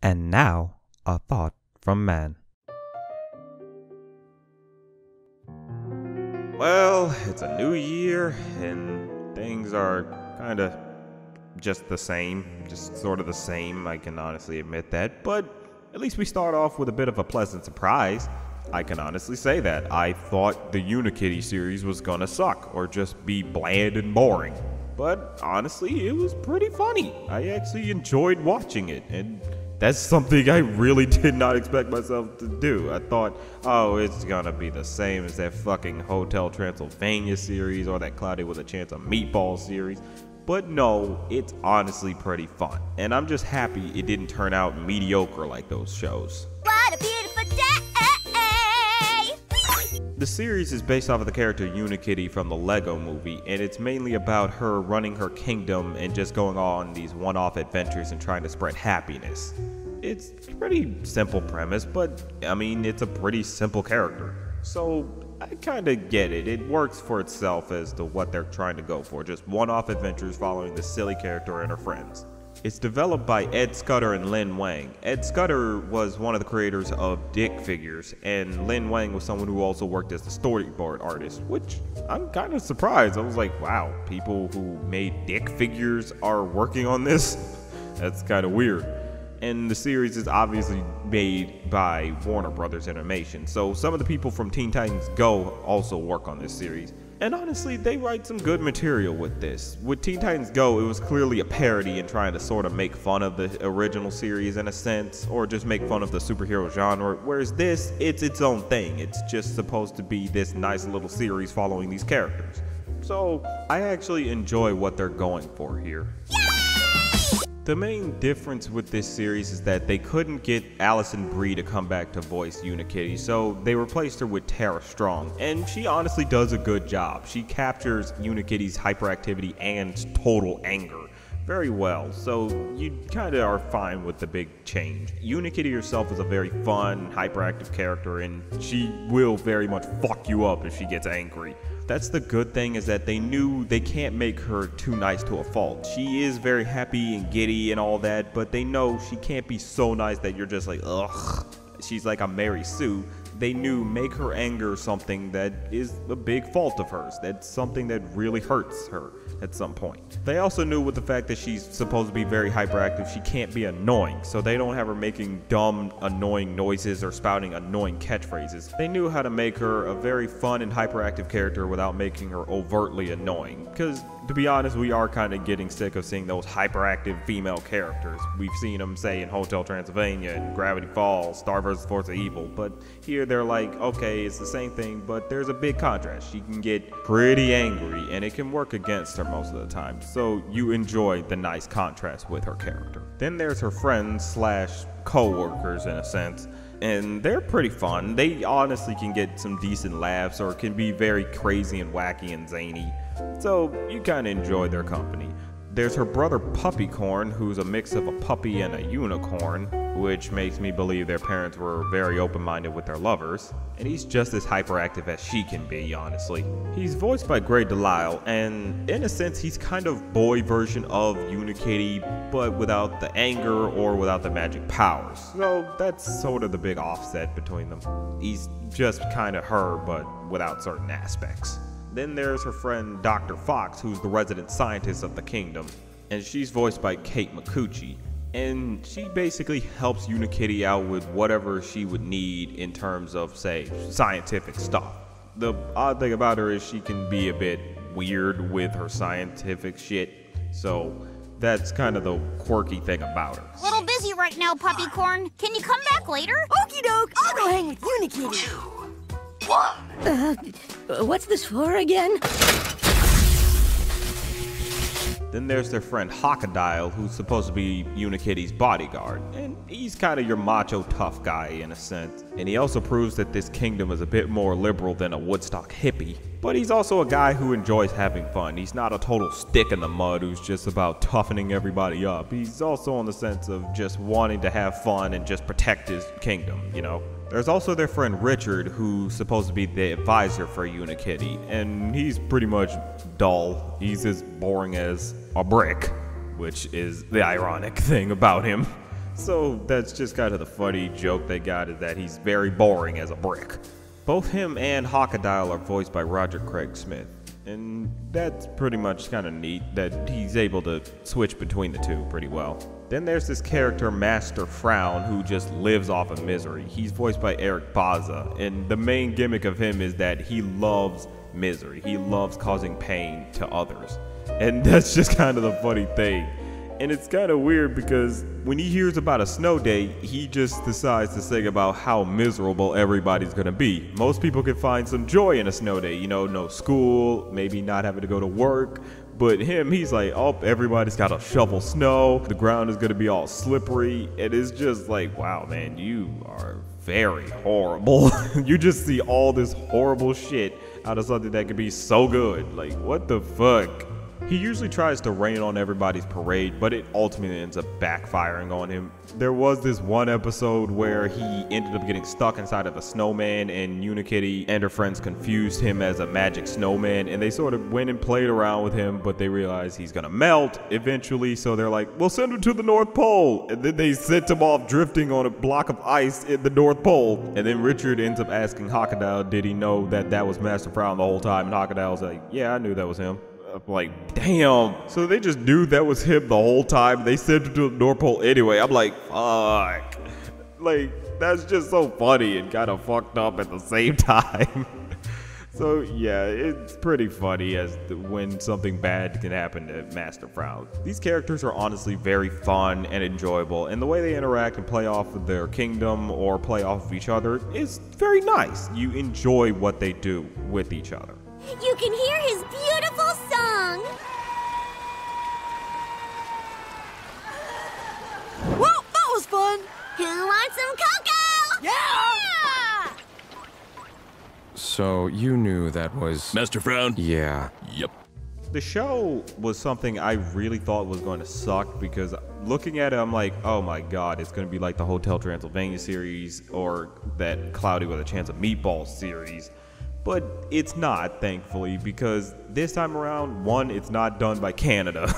And now, a thought from man. Well, it's a new year, and things are kinda just the same. Just sort of the same, I can honestly admit that. But at least we start off with a bit of a pleasant surprise. I can honestly say that. I thought the Unikitty series was gonna suck, or just be bland and boring. But honestly, it was pretty funny. I actually enjoyed watching it, and that's something I really did not expect myself to do. I thought, oh, it's gonna be the same as that fucking Hotel Transylvania series or that Cloudy with a Chance of Meatballs series. But no, it's honestly pretty fun. And I'm just happy it didn't turn out mediocre like those shows. What a beautiful day! The series is based off of the character Unikitty from the Lego movie, and it's mainly about her running her kingdom and just going on these one-off adventures and trying to spread happiness. It's a pretty simple premise, but I mean, it's a pretty simple character. So I kinda get it. It works for itself as to what they're trying to go for, just one-off adventures following this silly character and her friends. It's developed by Ed Scudder and Lin Wang. Ed Scudder was one of the creators of Dick Figures, and Lin Wang was someone who also worked as the storyboard artist, which I'm kind of surprised. I was like, wow, people who made Dick Figures are working on this? That's kind of weird. And the series is obviously made by Warner Brothers Animation, so some of the people from Teen Titans Go also work on this series. And honestly, they write some good material with this. With Teen Titans Go, it was clearly a parody and trying to sort of make fun of the original series in a sense, or just make fun of the superhero genre, whereas this, it's its own thing. It's just supposed to be this nice little series following these characters. So, I actually enjoy what they're going for here. The main difference with this series is that they couldn't get Alison Brie to come back to voice Unikitty, so they replaced her with Tara Strong, and she honestly does a good job. She captures Unikitty's hyperactivity and total anger very well, so you kinda are fine with the big change. Unikitty herself is a very fun, hyperactive character, and she will very much fuck you up if she gets angry. That's the good thing, is that they knew they can't make her too nice to a fault. She is very happy and giddy and all that, but they know she can't be so nice that you're just like, ugh. She's like a Mary Sue. They knew make her anger something that is a big fault of hers. That's something that really hurts her at some point. They also knew with the fact that she's supposed to be very hyperactive, she can't be annoying, so they don't have her making dumb, annoying noises or spouting annoying catchphrases. They knew how to make her a very fun and hyperactive character without making her overtly annoying, because to be honest, we are kind of getting sick of seeing those hyperactive female characters. We've seen them, say, in Hotel Transylvania and Gravity Falls, Star vs. Force of Evil, but here they're like, okay, it's the same thing, but there's a big contrast. She can get pretty angry, and it can work against her most of the time, so you enjoy the nice contrast with her character. Then there's her friends slash co-workers in a sense, and they're pretty fun. They honestly can get some decent laughs or can be very crazy and wacky and zany, so you kind of enjoy their company. There's her brother Puppycorn, who's a mix of a puppy and a unicorn, which makes me believe their parents were very open-minded with their lovers, and he's just as hyperactive as she can be, honestly. He's voiced by Grey Delisle, and in a sense he's kind of boy version of Unikitty, but without the anger or without the magic powers. So that's sort of the big offset between them. He's just kind of her, but without certain aspects. Then there's her friend Dr. Fox, who's the resident scientist of the kingdom, and she's voiced by Kate Micucci. And she basically helps Unikitty out with whatever she would need in terms of, say, scientific stuff. The odd thing about her is she can be a bit weird with her scientific shit, so that's kind of the quirky thing about her. Little busy right now, Puppycorn. Can you come back later? Okie doke, I'll go hang with Unikitty. 2, 1. What's this for again? Then there's their friend Hawkadile, who's supposed to be Unikitty's bodyguard, and he's kind of your macho tough guy in a sense. And he also proves that this kingdom is a bit more liberal than a Woodstock hippie. But he's also a guy who enjoys having fun. He's not a total stick in the mud who's just about toughening everybody up. He's also in the sense of just wanting to have fun and just protect his kingdom, you know? There's also their friend Richard, who's supposed to be the advisor for Unikitty, and he's pretty much dull. He's as boring as a brick, which is the ironic thing about him. So that's just kind of the funny joke they got, is that he's very boring as a brick. Both him and Hawkadile are voiced by Roger Craig Smith, and that's pretty much kind of neat that he's able to switch between the two pretty well. Then there's this character, Master Frown, who just lives off of misery. He's voiced by Eric Baza, and the main gimmick of him is that he loves misery. He loves causing pain to others. And that's just kind of the funny thing. And it's kind of weird because when he hears about a snow day, he just decides to sing about how miserable everybody's gonna be. Most people can find some joy in a snow day, you know, no school, maybe not having to go to work. But him, he's like, oh, everybody's gotta shovel snow, the ground is gonna be all slippery. And it's just like, wow, man, you are very horrible. You just see all this horrible shit out of something that could be so good. Like, what the fuck? He usually tries to rain on everybody's parade, but it ultimately ends up backfiring on him. There was this one episode where he ended up getting stuck inside of a snowman, and Unikitty and her friends confused him as a magic snowman, and they sort of went and played around with him, but they realized he's gonna melt eventually, so they're like, we'll send him to the North Pole. And then they sent him off drifting on a block of ice in the North Pole. And then Richard ends up asking Hawkadile, did he know that that was Master Frown the whole time? And Hawkadile's like, yeah, I knew that was him. Like, damn. So they just knew that was him the whole time. They sent him to the North Pole anyway. I'm like, fuck. Like, that's just so funny and kind of fucked up at the same time. So yeah, it's pretty funny when something bad can happen to Master Frown. These characters are honestly very fun and enjoyable, and the way they interact and play off of their kingdom or play off of each other is very nice. You enjoy what they do with each other. You can hear his beautiful song. Whoa, that was fun! Who wants some cocoa? Yeah! So you knew that was... Master Frown? Yeah. Yep. The show was something I really thought was going to suck, because looking at it, I'm like, oh my god, it's going to be like the Hotel Transylvania series or that Cloudy with a Chance of Meatballs series. But it's not, thankfully, because this time around, one, it's not done by Canada.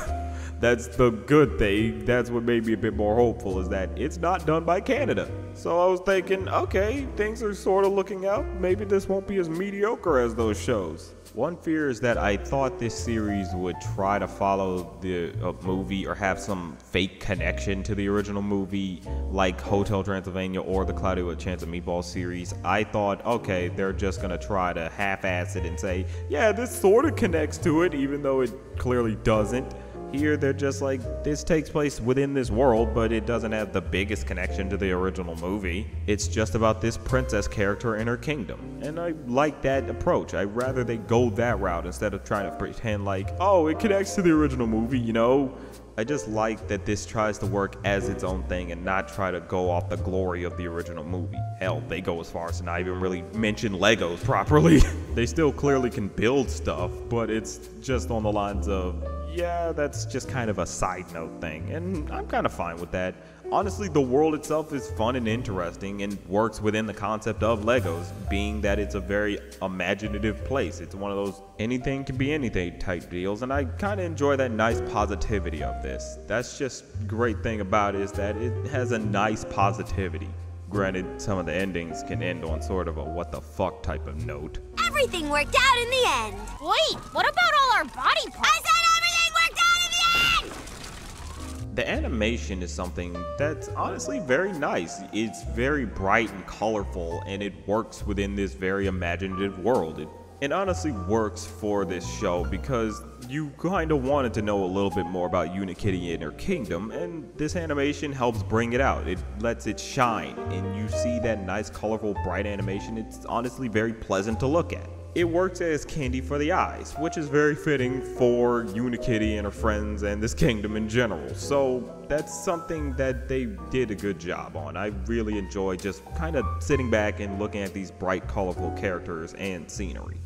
That's the good thing. That's what made me a bit more hopeful, is that it's not done by Canada. So I was thinking, okay, things are sort of looking out. Maybe this won't be as mediocre as those shows. One fear is that I thought this series would try to follow the movie or have some fake connection to the original movie, like Hotel Transylvania or the Cloudy with a Chance of Meatballs series. I thought, okay, they're just gonna try to half-ass it and say, yeah, this sort of connects to it, even though it clearly doesn't. Here, they're just like, this takes place within this world, but it doesn't have the biggest connection to the original movie. It's just about this princess character and her kingdom. And I like that approach. I'd rather they go that route instead of trying to pretend like, oh, it connects to the original movie, you know? I just like that this tries to work as its own thing and not try to go off the glory of the original movie. Hell, they go as far as to not even really mention Legos properly. They still clearly can build stuff, but it's just on the lines of, yeah, that's just kind of a side note thing, and I'm kind of fine with that. Honestly, the world itself is fun and interesting and works within the concept of Legos, being that it's a very imaginative place. It's one of those anything can be anything type deals, and I kind of enjoy that nice positivity of this. That's just great thing about it, is that it has a nice positivity. Granted, some of the endings can end on sort of a what the fuck type of note. Everything worked out in the end. Wait, what about all our body parts? I said everything worked out in the end! The animation is something that's honestly very nice. It's very bright and colorful, and it works within this very imaginative world. It honestly works for this show because you kind of wanted to know a little bit more about Unikitty and her kingdom, and this animation helps bring it out. It lets it shine, and you see that nice, colorful, bright animation. It's honestly very pleasant to look at. It works as candy for the eyes, which is very fitting for Unikitty and her friends and this kingdom in general. So that's something that they did a good job on. I really enjoy just kind of sitting back and looking at these bright, colorful characters and scenery.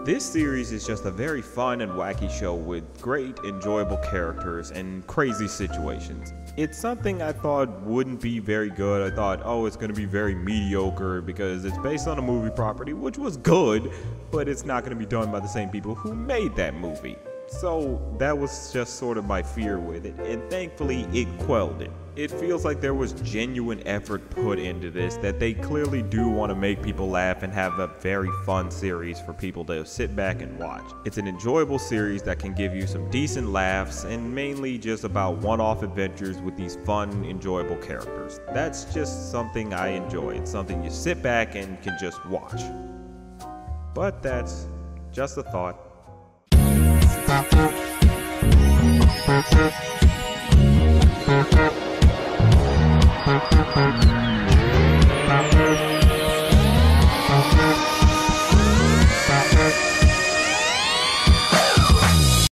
This series is just a very fun and wacky show with great, enjoyable characters and crazy situations. It's something I thought wouldn't be very good. I thought, oh, it's going to be very mediocre because it's based on a movie property, which was good, but it's not going to be done by the same people who made that movie. So that was just sort of my fear with it, and thankfully it quelled it. It feels like there was genuine effort put into this, that they clearly do want to make people laugh and have a very fun series for people to sit back and watch. It's an enjoyable series that can give you some decent laughs and mainly just about one-off adventures with these fun, enjoyable characters. That's just something I enjoy. It's something you sit back and can just watch. But that's just a thought.